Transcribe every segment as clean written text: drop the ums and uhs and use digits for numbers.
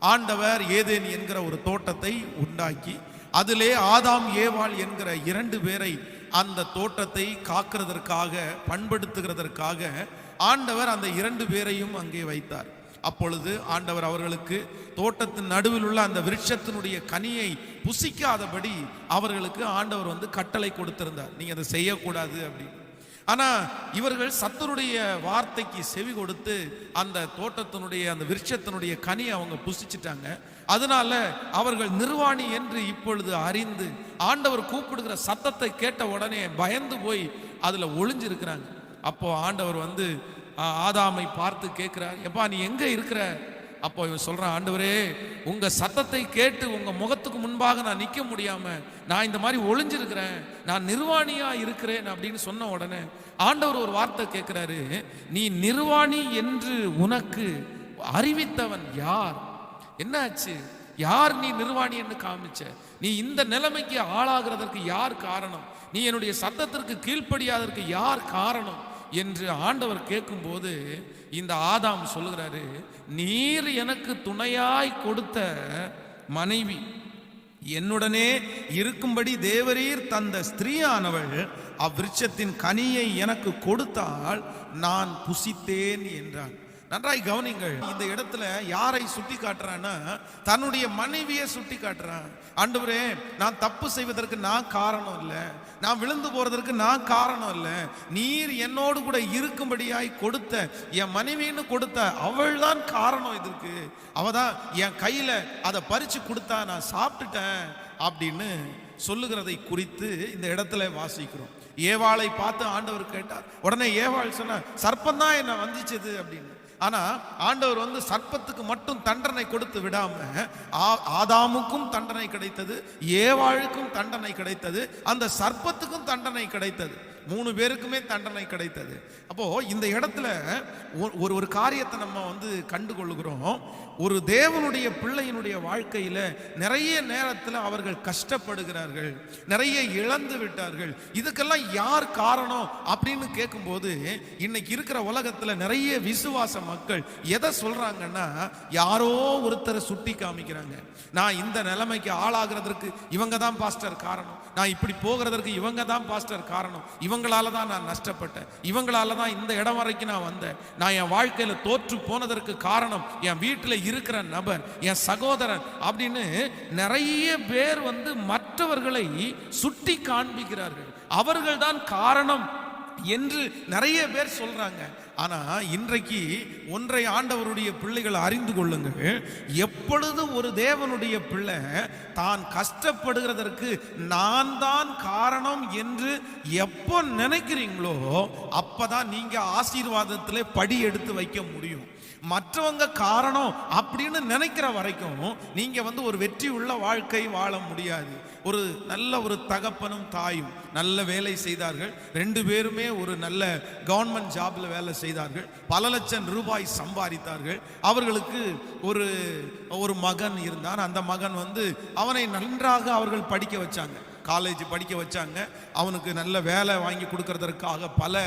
ஆண்டவர் ஏதேன் என்கிற ஒரு தோட்டத்தை உண்டாக்கி அதிலே ஆதாம் ஏவாள் என்கிற 2 பேரை அந்த தோட்டத்தை காக்கிறதற்காக பண்படுத்துகிறதற்காக ஆண்டவர் அந்த 2 பேரையும் அங்கே வைத்தார். அப்பொழுது ஆண்டவர் அவர்களுக்கு தோட்டத்தின் நடுவில் உள்ள அந்த விருட்சத்தினுடைய கனியை புசிக்காதபடி அவர்களுக்கு ஆண்டவர் கட்டளை கொடுத்திருந்தார், நீங்க அதை செய்யக்கூடாது அப்படின்னு. ஆனா இவர்கள் சத்தருடைய வார்த்தைக்கு செவி கொடுத்து அந்த தோட்டத்தினுடைய அந்த விருட்சத்தினுடைய கனியை அவங்க புசிச்சிட்டாங்க. அதனால அவர்கள் நிர்வாணி என்று இப்பொழுது அறிந்து ஆண்டவர் கூப்பிடுகிற சத்தத்தை கேட்ட உடனே பயந்து போய் அதுல ஒளிஞ்சிருக்கிறாங்க. அப்போ ஆண்டவர் ஆதாமை பார்த்து கேட்கிறார், எப்பா நீ எங்க இருக்கிற? அப்போ இவன் சொல்றான், ஆண்டவரே உங்க சத்தத்தை கேட்டு உங்க முகத்துக்கு முன்பாக நான் நிக்க முடியாம நான் இந்த மாதிரி ஒளிஞ்சிருக்கிறேன், நான் நிர்வாணியா இருக்கிறேன் அப்படின்னு சொன்ன உடனே ஆண்டவர் ஒரு வார்த்தை கேட்கிறாரு, நீ நிர்வாணி என்று உனக்கு அறிவித்தவன் யார்? என்னாச்சு? யார் நீ நிர்வாணி என்று காமிச்ச? நீ இந்த நிலைமைக்கு ஆளாகிறதற்கு யார் காரணம்? நீ என்னுடைய சத்தத்திற்கு கீழ்ப்படியாதற்கு யார் காரணம் என்று ஆண்டவர் கேட்கும்போது இந்த ஆதாம் சொல்லுகிறாரு, நீர் எனக்கு துணையாய் கொடுத்த மனைவி என்னுடனே இருக்கும்படி தேவரீர் தந்த ஸ்திரீயானவள் அவ்விருட்சத்தின் கனியை எனக்கு கொடுத்தால் நான் புசித்தேன் என்றான். நன்றாய் கவனிங்கள், இந்த இடத்துல யாரை சுட்டி காட்டுறான்னா தன்னுடைய மனைவியை சுட்டி காட்டுறான். ஆண்டவரே நான் தப்பு செய்வதற்கு நான் காரணம் இல்லை, நான் விழுந்து போறதற்கு நான் காரணம் இல்லை, நீர் என்னோடு கூட இருக்கும்படியாய் கொடுத்த என் மனைவின்னு கொடுத்த அவள் தான் காரணம் இதற்கு. அவ தான் என் கையில அதை பறிச்சு கொடுத்தா நான் சாப்பிட்டுட்டேன் அப்படின்னு சொல்லுகிறதை குறித்து இந்த இடத்துல வாசிக்கிறோம். ஏவாளை பார்த்து ஆண்டவர் கேட்டார். உடனே ஏவாள் சொன்ன, சர்ப்பம் தான் என்ன வஞ்சிச்சது அப்படின்னு. ஆனா ஆண்டவர் சர்ப்பத்துக்கு மட்டும் தண்டனை கொடுத்து விடாம ஆதாமுக்கும் தண்டனை கிடைத்தது, ஏவாளுக்கும் தண்டனை கிடைத்தது, அந்த சர்ப்பத்துக்கும் தண்டனை கிடைத்தது, 3 பேருக்குமே தண்டனை கிடைத்தது. அப்போ இந்த இடத்துல ஒரு காரியத்தை நம்ம கண்டுகொள்கிறோம். ஒரு தேவனுடைய பிள்ளையினுடைய வாழ்க்கையில நிறைய நேரத்தில் அவர்கள் கஷ்டப்படுகிறார்கள், நிறைய இழந்து விட்டார்கள். இதுக்கெல்லாம் யார் காரணம் அப்படின்னு கேட்கும்போது இன்னைக்கு இருக்கிற உலகத்துல நிறைய விசுவாச மக்கள் எதை சொல்றாங்கன்னா யாரோ ஒருத்தரை சுட்டி காமிக்கிறாங்க. நான் இந்த நிலைமைக்கு ஆளாகிறதற்கு இவங்க தான் பாஸ்டர் காரணம், நான் இப்படி போகிறதற்கு இவங்க தான் பாஸ்டர் காரணம், இவங்களால தான் நான் நஷ்டப்பட்டேன், இவங்களால தான் இந்த இடம் வரைக்கும் நான் வந்தேன், நான் என் வாழ்க்கையில தோற்று போனதற்கு காரணம் என் வீட்டில் இருக்கிற நபர், என் சகோதரன் அப்படின்னு நிறைய பேர் மற்றவர்களை சுட்டி காண்பிக்கிறார்கள். அவர்கள் தான் காரணம் என்று நிறைய பேர் சொல்றாங்க. ஆனா இன்றைக்கு ஒன்றை ஆண்டவருடைய பிள்ளைகள் அறிந்து கொள்ளுங்கள், எப்பொழுது ஒரு தேவனுடைய பிள்ளை தான் கஷ்டப்படுகிறதற்கு நான் தான் காரணம் என்று எப்போ நினைக்கிறீங்களோ அப்பதான் நீங்க ஆசீர்வாதத்திலே படி எடுத்து வைக்க முடியும். மற்றவங்க காரணம் அப்படின்னு நினைக்கிற வரைக்கும் நீங்க ஒரு வெற்றி உள்ள வாழ்க்கை வாழ முடியாது. ஒரு நல்ல ஒரு தகப்பனும் தாயும் நல்ல வேலை செய்தார்கள், 2 பேருமே ஒரு நல்ல கவர்மெண்ட் ஜாப்ல வேலை செய்தார்கள், பல லட்சம் ரூபாய் சம்பாதித்தார்கள். அவர்களுக்கு ஒரு மகன் இருந்தான். அந்த மகன் அவனை நன்றாக அவர்கள் படிக்க வச்சாங்க, காலேஜ் படிக்க வச்சாங்க. அவனுக்கு நல்ல வேலை வாங்கி கொடுக்கறதற்காக பல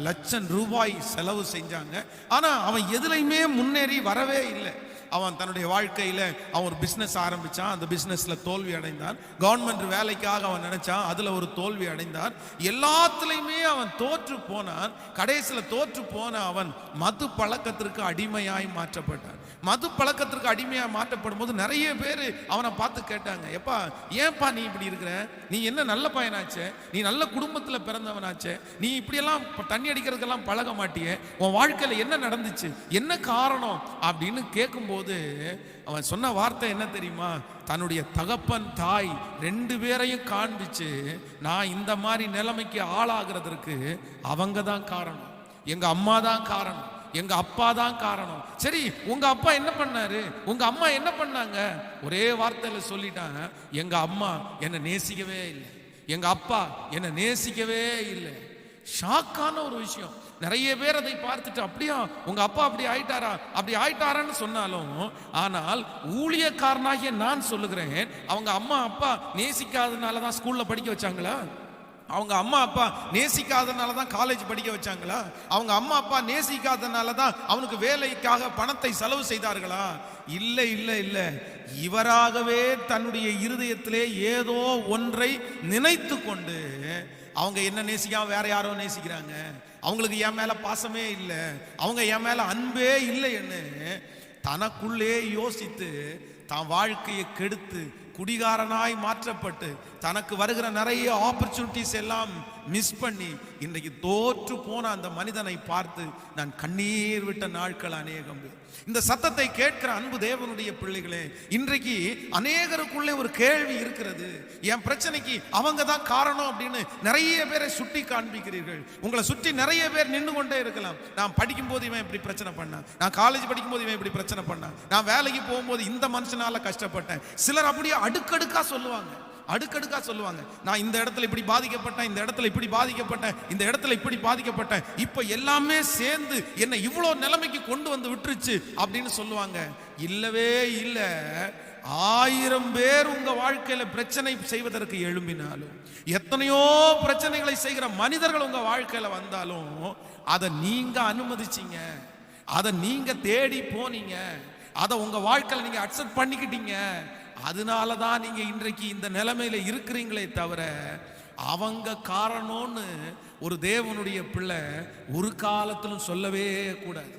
லட்சம் ரூபாய் செலவு செஞ்சாங்க. ஆனா அவன் எதுலையுமே முன்னேறி வரவே இல்லை. அவன் தன்னுடைய வாழ்க்கையில அவன் ஒரு பிசினஸ் ஆரம்பிச்சான், அந்த பிசினஸ்ல தோல்வி அடைந்தான். கவர்மெண்ட் வேலைக்காக அவன் நினைச்சான், அதுல ஒரு தோல்வி அடைந்தான். எல்லாத்துலயுமே அவன் தோற்று போனான். கடைசியில தோற்று போன அவன் மது பழக்கத்திற்கு அடிமையாய் மாற்றப்பட்டான். மது பழக்கத்திற்கு அடிமையாக மாற்றப்படும் போது நிறைய பேர் அவனை பார்த்து கேட்டாங்க, எப்பா ஏன்பா நீ இப்படி இருக்கிற, நீ என்ன நல்ல பையனாச்சே, நீ நல்ல குடும்பத்தில் பிறந்தவனாச்சே, நீ இப்படியெல்லாம் தண்ணி அடிக்கிறதுக்கெல்லாம் பழக மாட்டியே, உன் வாழ்க்கையில் என்ன நடந்துச்சு, என்ன காரணம் அப்படின்னு கேட்கும்போது அவன் சொன்ன வார்த்தை என்ன தெரியுமா? தன்னுடைய தகப்பன் தாய் 2 பேரையும் காண்பிச்சு, நான் இந்த மாதிரி நிலைமைக்கு ஆளாகிறதற்கு அவங்க தான் காரணம், எங்க அம்மா தான் காரணம், எங்க அப்பா தான் காரணம். சரி உங்க அப்பா என்ன பண்ணாரு, உங்க அம்மா என்ன பண்ணாங்க? ஒரே வார்த்தையில சொல்லிட்டாங்க, எங்க அம்மா என்னை நேசிக்கவே இல்லை, எங்க அப்பா என்னை நேசிக்கவே இல்லை. ஷாக்கான ஒரு விஷயம். நிறைய பேர் அதை பார்த்துட்டு அப்படியா உங்க அப்பா அப்படி ஆயிட்டாரான்னு சொன்னாலும், ஆனால் ஊழியக்காரனாகிய நான் சொல்லுகிறேன், அவங்க அம்மா அப்பா நேசிக்காதனால தான் ஸ்கூல்ல படிக்க வச்சாங்களா? அவங்க அம்மா அப்பா நேசிக்காதனால தான் காலேஜ் படிக்க வச்சாங்களா? அவங்க அம்மா அப்பா நேசிக்காதனால தான் அவனுக்கு வேலைக்காக பணத்தை செலவு செய்தார்களா? இல்லை இல்லை இல்லை. இவராகவே தன்னுடைய இருதயத்திலே ஏதோ ஒன்றை நினைத்து கொண்டு அவங்க என்ன நேசிக்காம வேற யாரோ நேசிக்கிறாங்க, அவங்களுக்கு என் மேல பாசமே இல்லை, அவங்க என் மேல அன்பே இல்லைன்னு தனக்குள்ளே யோசித்து தான் வாழ்க்கையை கெடுத்து குடிகாரனாய் மாற்றப்பட்டு தனக்கு வருகிற நிறைய ஆப்பர்ச்சுனிட்டிஸ் எல்லாம் மிஸ் பண்ணி இன்றைக்கு தோற்று போன அந்த மனிதனை பார்த்து நான் கண்ணீர் விட்ட நாட்கள் அநேகம். இந்த சத்தத்தை கேட்கிற அன்பு தேவனுடைய பிள்ளைகளே, இன்றைக்கு அநேகருக்குள்ளே ஒரு கேள்வி இருக்கிறது. என் பிரச்சனைக்கு அவங்க தான் காரணம் அப்படின்னு நிறைய பேரை சுட்டி காண்பிக்கிறீர்கள். உங்களை சுற்றி நிறைய பேர் நின்று கொண்டே இருக்கலாம். நான் படிக்கும் போது இவன் இப்படி பிரச்சனை பண்ணான், நான் காலேஜ் படிக்கும் போது இவன் இப்படி பிரச்சனை பண்ணான், நான் வேலைக்கு போகும்போது இந்த மனுஷனால கஷ்டப்பட்டேன். சிலர் அப்படியே அடுக்கடுக்கா சொல்லுவாங்க, அடுக்கடுக்கா சொல்லுவாங்க. நான் இந்த இடத்துல இப்படி பாதிக்கப்பட்டேன், இந்த இடத்துல இப்படி பாதிக்கப்பட்டேன், இந்த இடத்துல இப்படி பாதிக்கப்பட்டேன், இப்ப எல்லாமே சேர்ந்து என்னை இவ்வளவு நிலைமைக்கு கொண்டு வந்து விட்டுருச்சு அப்படின்னு சொல்லுவாங்க. இல்லவே இல்லை. 1000 பேர் உங்க வாழ்க்கையில பிரச்சனை செய்வதற்கு எழும்பினாலும், எத்தனையோ பிரச்சனைகளை செய்கிற மனிதர்கள் உங்க வாழ்க்கையில வந்தாலும் அதை நீங்க அனுமதிச்சீங்க, அதை நீங்க தேடி போனீங்க, அதை உங்க வாழ்க்கையில நீங்க அக்செப்ட் பண்ணிக்கிட்டீங்க. அதனாலதான் நீங்க இன்றைக்கு இந்த நிலைமையில இருக்கிறீங்களே தவிர அவங்க காரணம்னு ஒரு தேவனுடைய பிள்ளை ஒரு காலத்திலும் சொல்லவே கூடாது,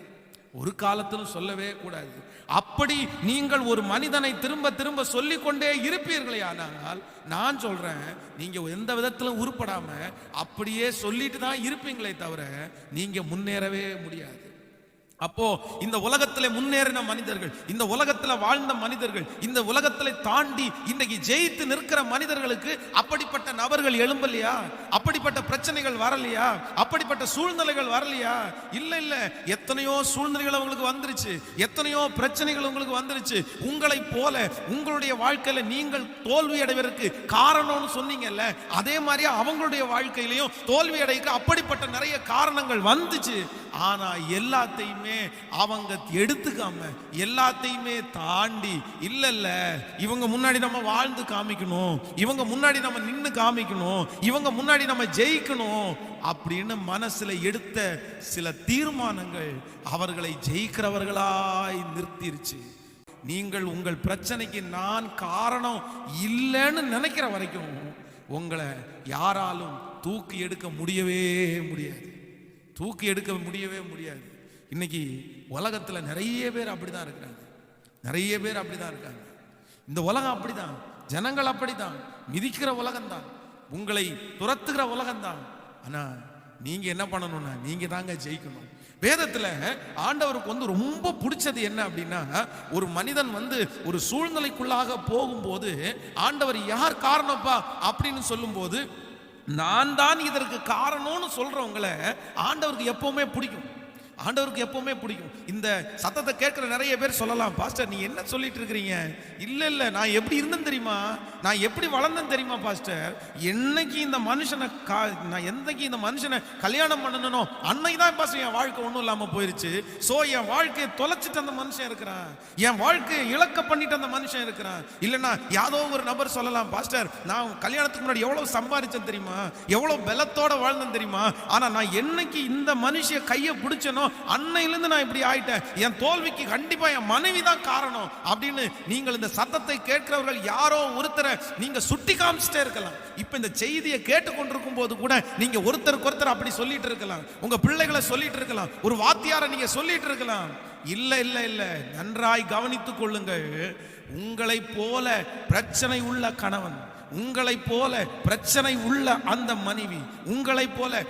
ஒரு காலத்திலும் சொல்லவே கூடாது. அப்படி நீங்கள் ஒரு மனிதனை திரும்ப திரும்ப சொல்லிக்கொண்டே இருப்பீர்களே ஆனால் நான் சொல்றேன், நீங்க எந்த விதத்திலும் உருப்படாம அப்படியே சொல்லிட்டு தான் இருப்பீங்களே தவிர நீங்க முன்னேறவே முடியாது. அப்போ இந்த உலகத்திலே முன்னேறின மனிதர்கள், இந்த உலகத்துல வாழ்ந்த மனிதர்கள், இந்த உலகத்திலே தாண்டி இன்னைக்கு ஜெயித்து நிற்கிற மனிதர்களுக்கு அப்படிப்பட்ட நபர்கள் எழும்பலையா? அப்படிப்பட்ட பிரச்சனைகள் வரலையா? அப்படிப்பட்ட சூழ்நிலைகள் வரலையா? இல்ல இல்ல. எத்தனையோ சூழ்நிலைகள் உங்களுக்கு வந்துருச்சு, எத்தனையோ பிரச்சனைகள் உங்களுக்கு வந்துருச்சு. உங்களை போல உங்களுடைய வாழ்க்கையில நீங்கள் தோல்வி அடைவதற்கு காரணம்னு சொன்னீங்கல்ல, அதே மாதிரி அவங்களுடைய வாழ்க்கையிலையும் தோல்வி அடைக்க அப்படிப்பட்ட நிறைய காரணங்கள் வந்துச்சு. ஆனா எல்லாத்தையுமே அவங்க எடுத்துக்காம, எல்லாத்தையுமே தாண்டி இல்ல இல்ல இவங்க முன்னாடி நம்ம வாழ்ந்து காமிக்கணும், இவங்க முன்னாடி நம்ம நின்னு காமிக்கணும், இவங்க முன்னாடி நம்ம ஜெயிக்கணும் அப்படின்னு மனசுல எடுத்த சில தீர்மானங்கள் அவர்களை ஜெயிக்கிறவர்களாய் நிறுத்திருச்சு. நீங்கள் உங்கள் பிரச்சனைக்கு நான் காரணம் இல்லைன்னு நினைக்கிற வரைக்கும் உங்களை யாராலும் தூக்கி எடுக்க முடியவே முடியாது, தூக்கி எடுக்க முடியவே முடியாது. இன்னைக்கு உலகத்தில் நிறைய பேர் அப்படிதான் இருக்கிறாங்க, நிறைய பேர் அப்படிதான் இருக்காங்க. இந்த உலகம் அப்படிதான், ஜனங்கள் அப்படிதான், மிதிக்கிற உலகம்தான், உங்களை துரத்துகிற உலகம்தான். ஆனா நீங்க என்ன பண்ணணும்னா நீங்க தாங்க ஜெயிக்கணும். வேதத்துல ஆண்டவருக்கு ரொம்ப பிடிச்சது என்ன அப்படின்னா, ஒரு மனிதன் ஒரு சூழ்நிலைக்குள்ளாக போகும்போது ஆண்டவர் யார் காரணப்பா அப்படின்னு சொல்லும்போது நான் தான் இதற்கு காரணம்னு சொல்றவங்களை ஆண்டவருக்கு எப்பவுமே பிடிக்கும், ஆண்டவருக்கு எப்பவுமே பிடிக்கும். இந்த சத்தத்தை கேட்கிற நிறைய பேர் சொல்லலாம், பாஸ்டர் நீ என்ன சொல்லிட்டு இருக்கிறீங்க? இல்ல இல்ல, நான் எப்படி இருந்தேன் தெரியுமா, நான் எப்படி வளர்ந்தேன் தெரியுமா பாஸ்டர், என்னைக்கு இந்த மனுஷனை நான் என்னைக்கு இந்த மனுஷனை கல்யாணம் பண்ணணும் அன்னைக்கு தான் பாஸ்டர் என் வாழ்க்கை ஒன்றும் இல்லாம போயிருச்சு. சோ என் வாழ்க்கையை தொலைச்சிட்டு அந்த மனுஷன் இருக்கிறான், என் வாழ்க்கையை இழக்க பண்ணிட்டு அந்த மனுஷன் இருக்கிறான். இல்லைன்னா யாதோ ஒரு நபர் சொல்லலாம், பாஸ்டர் நான் கல்யாணத்துக்கு முன்னாடி எவ்வளவு சம்பாதிச்சேன் தெரியுமா, எவ்வளவு பலத்தோட வாழ்ந்தேன் தெரியுமா, ஆனா நான் என்னைக்கு இந்த மனுஷிய கையை பிடிச்சனோ அன்னையிலிருந்து நான் இப்படி ஆயிட்டேன், என் தோல்விக்கு கண்டிப்பா என் மனைவி தான் காரணம் அப்படின்னு நீங்கள் இந்த சத்தத்தை கேட்கிறவர்கள் யாரோ ஒருத்தரை நீங்க சுட்டி காமிச்சிட்டே இருக்கலாம். இப்ப இந்த செய்தியை கேட்டுக்கொண்டிருக்கும் போது கூட நீங்க ஒருத்தருக்கு ஒருத்தர் அப்படி சொல்லிட்டு இருக்கலாம், உங்க பிள்ளைகளை சொல்லிட்டு இருக்கலாம், ஒரு வாத்தியாரை நீங்க சொல்லிட்டு இருக்கலாம். இல்ல இல்ல இல்ல, நன்றாய் கவனித்துக் கொள்ளுங்கள். உங்களை போல பிரச்சனை உள்ள கணவன், உங்களை போல பிரச்சனை உள்ள அந்த மனைவி, உங்களை போல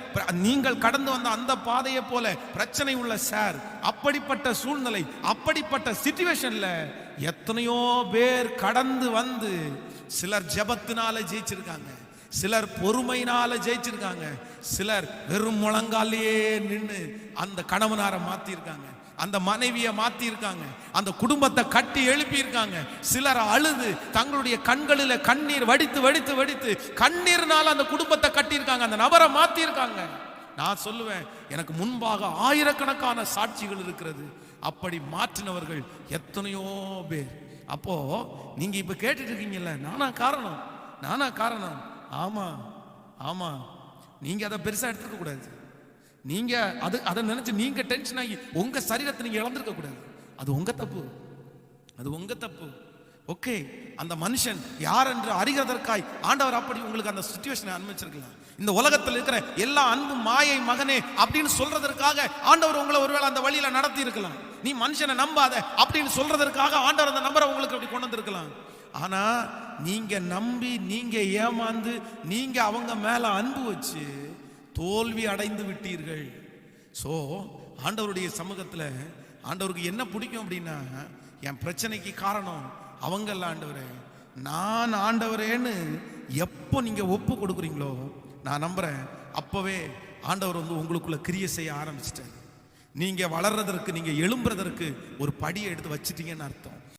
நீங்கள் கடந்து வந்த அந்த பாதையை போல பிரச்சனை உள்ள சார், அப்படிப்பட்ட சூழ்நிலை, அப்படிப்பட்ட சிச்சுவேஷன்ல எத்தனையோ பேர் கடந்து வந்து சிலர் ஜெபத்தினால ஜெயிச்சிருக்காங்க, சிலர் பொறுமையினால ஜெயிச்சிருக்காங்க, சிலர் வெறும் முழங்காலேயே நின்று அந்த கணவனார மாத்தி இருக்காங்க, அந்த மனைவியை மாத்தி இருக்காங்க, அந்த குடும்பத்தை கட்டி எழுப்பி இருக்காங்க. சிலர் அழுது தங்களுடைய கண்களில் கண்ணீர் வடித்து வடித்து வடித்து கண்ணீர்னால அந்த குடும்பத்தை கட்டி இருக்காங்க, அந்த நபரை மாத்தி இருக்காங்க. நான் சொல்லுவேன், எனக்கு முன்பாக ஆயிரக்கணக்கான சாட்சிகள் இருக்கிறது. அப்படி மாற்றினவர்கள் எத்தனையோ பேர். அப்போ நீங்க இப்ப கேட்டுட்டு இருக்கீங்கல்ல, நானா காரணம், நானா காரணம்? ஆமா ஆமா, நீங்க அதை பெருசா எடுத்துக்க கூடாது. நீங்க அதை நினைச்சு நீங்க டென்ஷன் ஆகி உங்க சரீரத்தை நீங்க இழந்திருக்க கூடாது. அது உங்க தப்பு, அது உங்க தப்பு. ஓகே, அந்த மனுஷன் யார் என்று அறிகிறதற்காய் ஆண்டவர் அப்படி உங்களுக்கு அந்த சிச்சுவேஷனை அனுமதிச்சிருக்கலாம். இந்த உலகத்தில் இருக்கிற எல்லா அன்பும் மாயை மகனே அப்படின்னு சொல்றதற்காக ஆண்டவர் உங்களை ஒருவேளை அந்த வழியில நடத்தி இருக்கலாம். நீ மனுஷனை நம்பாத அப்படின்னு சொல்றதற்காக ஆண்டவர் அந்த நம்பரை உங்களுக்கு அப்படி கொண்டு வந்திருக்கலாம். ஆனா நீங்க நம்பி, நீங்க ஏமாந்து, நீங்க அவங்க மேல அன்பு வச்சு தோல்வி அடைந்து விட்டீர்கள். சோ ஆண்டவருடைய சமூகத்துல ஆண்டவருக்கு என்ன பிடிக்கும் அப்படின்னா, என் பிரச்சனைக்கு காரணம் அவங்கல்ல ஆண்டவரே, நான் ஆண்டவரேன்னு எப்போ நீங்க ஒப்பு கொடுக்குறீங்களோ நான் நம்புறேன், அப்பவே ஆண்டவர் உங்களுக்குள்ள கிரியை செய்ய ஆரம்பிச்சிட்டார். நீங்க வளர்றதற்கு, நீங்க எழும்புறதற்கு ஒரு படியை எடுத்து வச்சிட்டீங்கன்னு அர்த்தம்.